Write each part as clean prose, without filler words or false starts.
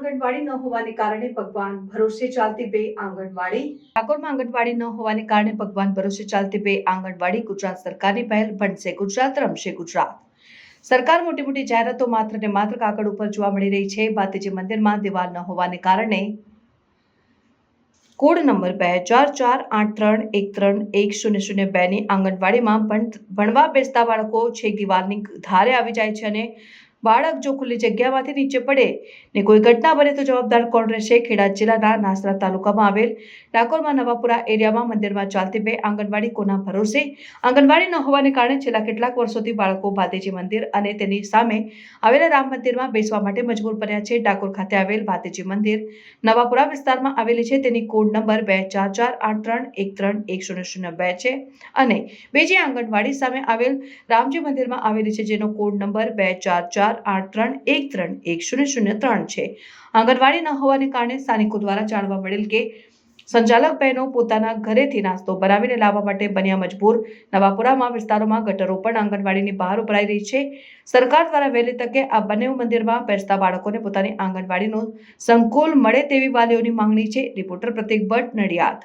આંગણવાડી ન હોવાને કારણે ભગવાન ભરોસે ચાલતી બે આંગણવાડી ડાકોરમાં આંગણવાડી ન હોવાને કારણે ભગવાન ભરોસે ચાલતી બે આંગણવાડી ગુજરાત સરકારની પહેલ ભણશે ગુજરાત રમશે ગુજરાત। સરકાર મોટી મોટી જાહેરાતો માત્ર ને માત્ર કાગળ ઉપર જોવા મળી રહી છે। ભાતીજી મંદિરમાં દિવાલ ન હોવાને કારણે કોડ નંબર 204831310002 ની આંગણવાડીમાં ભણવા બેસતા બાળકો છેક દિવાલની ધારે આવી જાય છે અને બાળક જો ખુલ્લી જગ્યામાંથી નીચે પડે ને કોઈ ઘટના બને તો જવાબદાર કોણ રહેશે? ખેડા જિલ્લાના નાસરા તાલુકામાં આવેલ ડાકોરમાં નવાપુરા એરિયામાં મંદિરમાં ચાલતી બે આંગણવાડી કોના ભરોસે? આંગણવાડી ન હોવાને કારણે છેલ્લા કેટલાક વર્ષોથી બાળકો ભાતીજી મંદિર અને તેની સામે આવેલા રામ મંદિરમાં બેસવા માટે મજબૂર બન્યા છે। ડાકોર ખાતે આવેલ ભાતીજી મંદિર નવાપુરા વિસ્તારમાં આવેલી છે। તેની કોડ નંબર 204831310002 છે અને બીજી આંગણવાડી સામે આવેલ રામજી મંદિરમાં આવેલી છે જેનો કોડ નંબર 204831310003 છે। આંગણવાડી ન હોવાને કારણે સ્થાનિકો દ્વારા જાણવા મળેલ કે સંચાલક બહેનો પોતાના ઘરેથી નાસ્તો બનાવીને લાવવા માટે બન્યા મજબૂર। નવાપુરામાં વિસ્તારોમાં ગટરો પણ આંગણવાડીની બહાર ઉભરાઈ રહી છે। સરકાર દ્વારા વહેલી તકે આ બંને મંદિરમાં બેસતા બાળકોને પોતાની આંગણવાડીનું સંકુલ મળે તેવી વાલીઓની માંગણી છે। રિપોર્ટર પ્રતીક ભટ્ટ, નડિયાદ।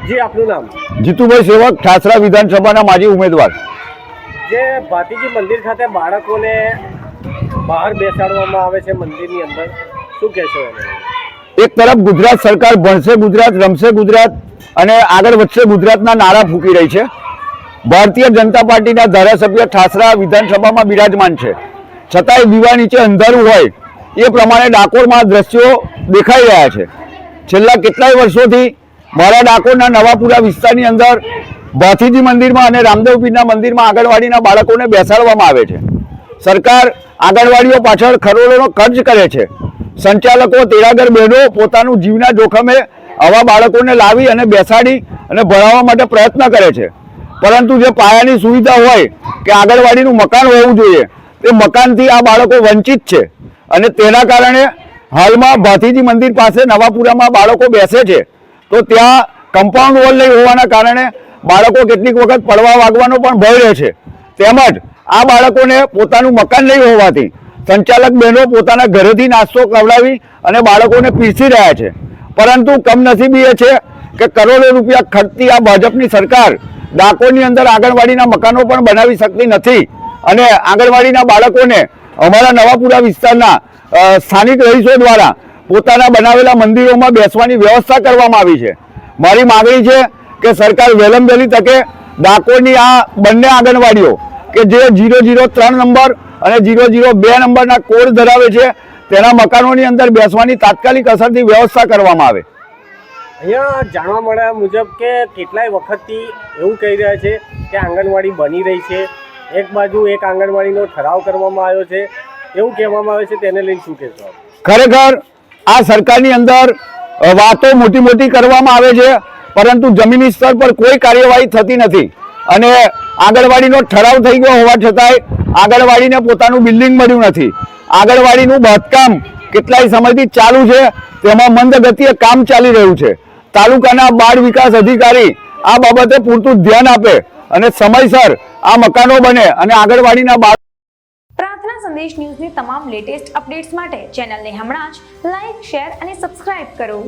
जी आपનું નામ? જીતુભાઈ સેવક, ઠાસરા વિધાનસભાના માજી ઉમેદવાર। જે ભાતીજી મંદિર ખાતે બાળકોને બહાર બેસાડવામાં આવે છે મંદિરની અંદર, શું કહેશો એને? એક તરફ ગુજરાત સરકાર ભણશે ગુજરાત રમશે ગુજરાત અને આગળ વધશે ગુજરાતના નારા ફૂંકી રહી છે। ભારતીય જનતા પાર્ટીના ધારાસભ્ય ઠાસરા વિધાનસભામાં બિરાજમાન છે, છતાંય દીવા નીચે અંધારું હોય એ પ્રમાણે ડાકોરમાં દ્રશ્યો દેખાઈ રહ્યા છે। છેલ્લા કેટલાય વર્ષોથી મારા ડાકોરના નવાપુરા વિસ્તારની અંદર ભાતીજી મંદિરમાં અને રામદેવ પીરના મંદિરમાં આંગણવાડીના બાળકોને બેસાડવામાં આવે છે। સરકાર આંગણવાડીઓ પાછળ કરોડોનો ખર્ચ કરે છે। સંચાલકો તેરાગર બહેનો પોતાનું જીવના જોખમે આવા બાળકોને લાવી અને બેસાડી અને ભણાવવા માટે પ્રયત્ન કરે છે, પરંતુ જે પાયાની સુવિધા હોય કે આંગણવાડીનું મકાન હોવું જોઈએ તે મકાનથી આ બાળકો વંચિત છે અને તેના કારણે હાલમાં ભાતીજી મંદિર પાસે નવાપુરામાં બાળકો બેસે છે તો ત્યાં કમ્પાઉન્ડ વોલ નહીં હોવાના કારણે બાળકો કેટલીક વખત પડવા વાગવાનો પણ ભય રહે છે। તેમજ આ બાળકોને પોતાનું મકાન નહીં હોવાથી સંચાલક બહેનો પોતાના ઘરેથી નાસ્તો ખવડાવી અને બાળકોને પીરસી રહ્યા છે, પરંતુ કમનસીબી એ છે કે કરોડો રૂપિયા ખર્ચતી આ ભાજપની સરકાર ડાકોરની અંદર આંગણવાડીના મકાનો પણ બનાવી શકતી નથી અને આંગણવાડીના બાળકોને અમારા નવાપુરા વિસ્તારના સ્થાનિક રહીશો દ્વારા પોતાના બનાવેલા મંદિરોમાં બેસવાની વ્યવસ્થા કરવામાં આવી છે। મારી માંગણી છે કે સરકાર વહેલામાં વહેલી તકે ડાકોરની આ બંને આંગણવાડીઓ કે જે 003 નંબર અને 002 નંબરના કોડ ધરાવે છે તેના મકાનોની અંદર બેસવાની તાત્કાલિક અસરથી વ્યવસ્થા કરવામાં આવે। અહીંયા જાણવા મળ્યા મુજબ કે કેટલાય વખતથી એવું કહી રહ્યા છે કે આંગણવાડી બની રહી છે, એક બાજુ એક આંગણવાડીનો ઠરાવ કરવામાં આવ્યો છે એવું કહેવામાં આવે છે, તેને લઈને શું કહેશો? ખરેખર આ સરકારની અંદર વાતો મોટી મોટી કરવામાં આવે છે, પરંતુ જમીની સ્તર પર કોઈ કાર્યવાહી થતી નથી અને આંગણવાડીનો ઠરાવ થઈ ગયો હોવા છતાંય આંગણવાડીને પોતાનું બિલ્ડિંગ મળ્યું નથી। આંગણવાડીનું બાંધકામ કેટલાય સમયથી ચાલુ છે, તેમાં મંદ ગતિએ કામ ચાલી રહ્યું છે। તાલુકાના બાળ વિકાસ અધિકારી આ બાબતે પૂરતું ધ્યાન આપે અને સમયસર આ મકાનો બને અને આંગણવાડીના બાળ પ્રાર્થના સંદેશ ન્યૂઝની તમામ લેટેસ્ટ અપડેટ્સ માટે ચેનલને હમણાં જ લાઈક, શેર અને સબસ્ક્રાઇબ કરો।